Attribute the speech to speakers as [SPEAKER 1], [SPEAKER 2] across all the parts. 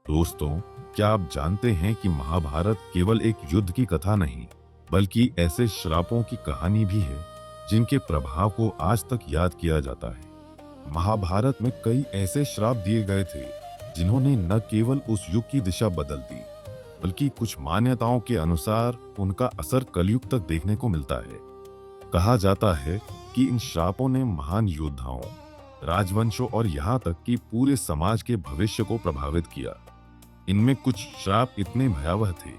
[SPEAKER 1] दोस्तों, क्या आप जानते हैं कि महाभारत केवल एक युद्ध की कथा नहीं, बल्कि ऐसे श्रापों की कहानी भी है जिनके प्रभाव को आज तक याद किया जाता है। महाभारत में कई ऐसे श्राप दिए गए थे जिन्होंने न केवल उस युग की दिशा बदल दी, बल्कि कुछ मान्यताओं के अनुसार उनका असर कलयुग तक देखने को मिलता है। कहा जाता है कि इन श्रापों ने महान योद्धाओं, राजवंशों और यहाँ तक कि पूरे समाज के भविष्य को प्रभावित किया। इनमें कुछ श्राप इतने भयावह थे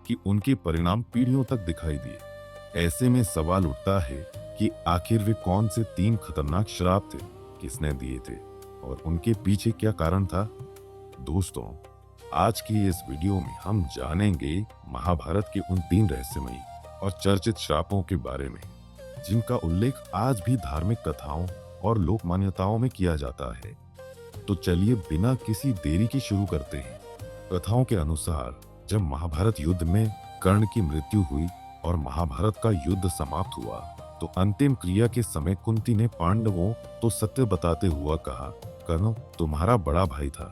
[SPEAKER 1] कि उनके परिणाम पीढ़ियों तक दिखाई दिए। ऐसे में सवाल उठता है कि आखिर वे कौन से 3 खतरनाक श्राप थे, किसने दिए थे और उनके पीछे क्या कारण था। दोस्तों, आज की इस वीडियो में हम जानेंगे महाभारत के उन 3 रहस्यमयी और चर्चित श्रापों के बारे में जिनका उल्लेख आज भी धार्मिक कथाओं और लोक मान्यताओं में किया जाता है। तो चलिए बिना किसी देरी के शुरू करते हैं। कथाओं के अनुसार जब महाभारत युद्ध में कर्ण की मृत्यु हुई और महाभारत का युद्ध समाप्त हुआ, तो अंतिम क्रिया के समय कुंती ने पांडवों को सत्य बताते हुआ कहा, कर्ण तुम्हारा बड़ा भाई था।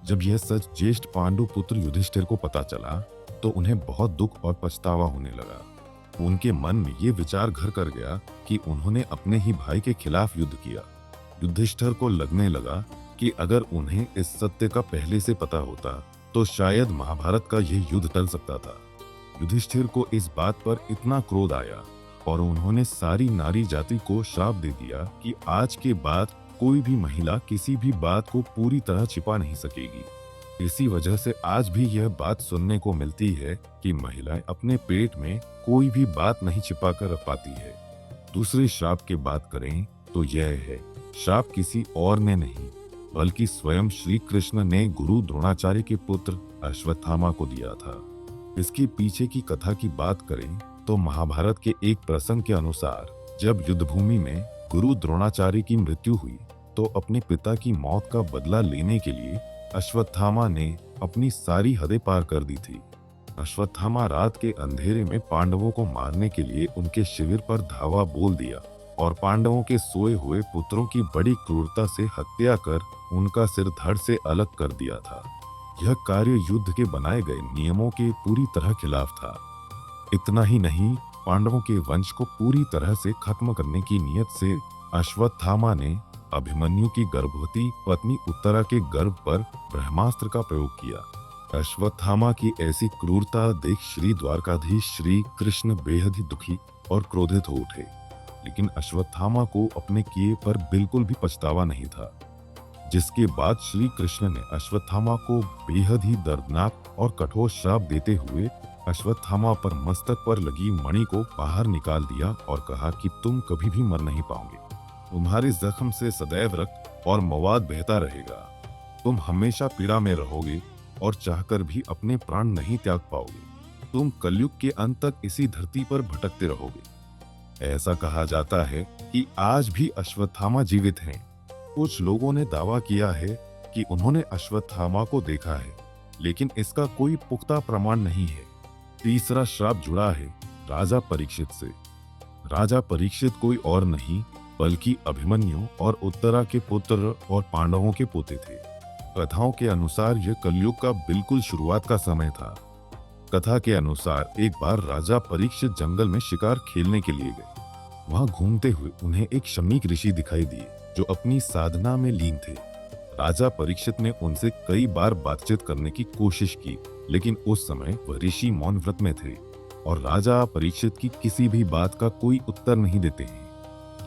[SPEAKER 1] जब यह सच ज्येष्ठ पांडु पुत्र युधिष्ठिर को पता चला तो उन्हें बहुत दुख और पछतावा होने लगा। उनके मन में ये विचार घर कर गया कि उन्होंने अपने ही भाई के खिलाफ युद्ध किया। युधिष्ठिर को लगने लगा कि अगर उन्हें इस सत्य का पहले से पता होता तो शायद महाभारत का यह युद्ध टल सकता था। युधिष्ठिर को इस बात पर इतना क्रोध आया और उन्होंने सारी नारी जाति को श्राप दे दिया कि आज के बाद कोई भी महिला किसी भी बात को पूरी तरह छिपा नहीं सकेगी। इसी वजह से आज भी यह बात सुनने को मिलती है कि महिलाएं अपने पेट में कोई भी बात नहीं छिपा कर रख पाती है। दूसरे श्राप की बात करें तो यह है, श्राप किसी और ने नहीं बल्कि स्वयं श्री कृष्ण ने गुरु द्रोणाचार्य के पुत्र अश्वत्थामा को दिया था। इसके पीछे की कथा की बात करें तो महाभारत के एक प्रसंग के अनुसार जब युद्ध भूमि में गुरु द्रोणाचार्य की मृत्यु हुई तो अपने पिता की मौत का बदला लेने के लिए अश्वत्थामा ने अपनी सारी हदें पार कर दी थी। अश्वत्थामा रात के अंधेरे में पांडवों को मारने के लिए उनके शिविर पर धावा बोल दिया और पांडवों के सोए हुए पुत्रों की बड़ी क्रूरता से हत्या कर उनका सिर धड़ से अलग कर दिया था। यह कार्य युद्ध के बनाए गए नियमों के पूरी तरह खिलाफ था। इतना ही नहीं, पांडवों के वंश को पूरी तरह से खत्म करने की नीयत से अश्वत्थामा ने अभिमन्यु की गर्भवती पत्नी उत्तरा के गर्भ पर ब्रह्मास्त्र का प्रयोग किया। अश्वत्थामा की ऐसी क्रूरता देख श्री द्वारकाधीश श्री कृष्ण बेहद ही दुखी और क्रोधित हो उठे, लेकिन अश्वत्थामा को अपने किए पर बिल्कुल भी पछतावा नहीं था। जिसके बाद श्री कृष्ण ने अश्वत्थामा को बेहद ही दर्दनाक और कठोर श्राप देते हुए अश्वत्थामा पर मस्तक पर लगी मणि को बाहर निकाल दिया और कहा कि तुम कभी भी मर नहीं पाओगे। तुम्हारे जख्म से सदैव रक्त और मवाद बहता रहेगा। तुम हमेशा पीड़ा में रहोगे और चाहकर भी अपने प्राण नहीं त्याग पाओगे। तुम कलयुग के अंत तक इसी धरती पर भटकते रहोगे। ऐसा कहा जाता है कि आज भी अश्वत्थामा जीवित हैं। कुछ लोगों ने दावा किया है कि उन्होंने अश्वत्थामा को देखा है, लेकिन इसका कोई पुख्ता प्रमाण नहीं है। तीसरा श्राप जुड़ा है राजा परीक्षित से। राजा परीक्षित कोई और नहीं बल्कि अभिमन्यु और उत्तरा के पुत्र और पांडवों के पोते थे। कथाओं के अनुसार यह कलयुग का बिल्कुल शुरुआत का समय था। कथा के अनुसार एक बार राजा परीक्षित जंगल में शिकार खेलने के लिए गए। वहां घूमते हुए उन्हें एक शमीक ऋषि दिखाई दिए जो अपनी साधना में लीन थे। राजा परीक्षित ने उनसे कई बार बातचीत करने की कोशिश की, लेकिन उस समय वह ऋषि मौन व्रत में थे और राजा परीक्षित की किसी भी बात का कोई उत्तर नहीं देते हैं।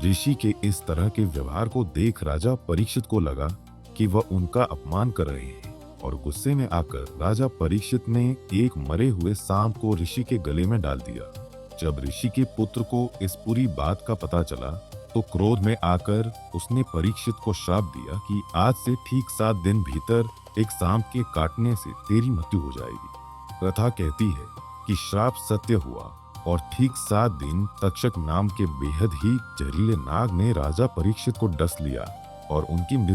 [SPEAKER 1] ऋषि के इस तरह के व्यवहार को देख राजा परीक्षित को लगा कि वह उनका अपमान कर रहे हैं और गुस्से में आकर राजा परीक्षित ने एक मरे हुए सांप को ऋषि के गले में डाल दिया। जब ऋषि के पुत्र को इस पूरी बात का पता चला तो क्रोध में आकर उसने परीक्षित को श्राप दिया कि आज से ठीक 7 दिन भीतर एक सांप के काटने से तेरी मृत्यु हो जाएगी। कथा कहती है कि श्राप सत्य हुआ और ठीक 7 दिन तक्षक नाम के बेहद ही जहरीले नाग ने राजा परीक्षित को डस लिया और उनकी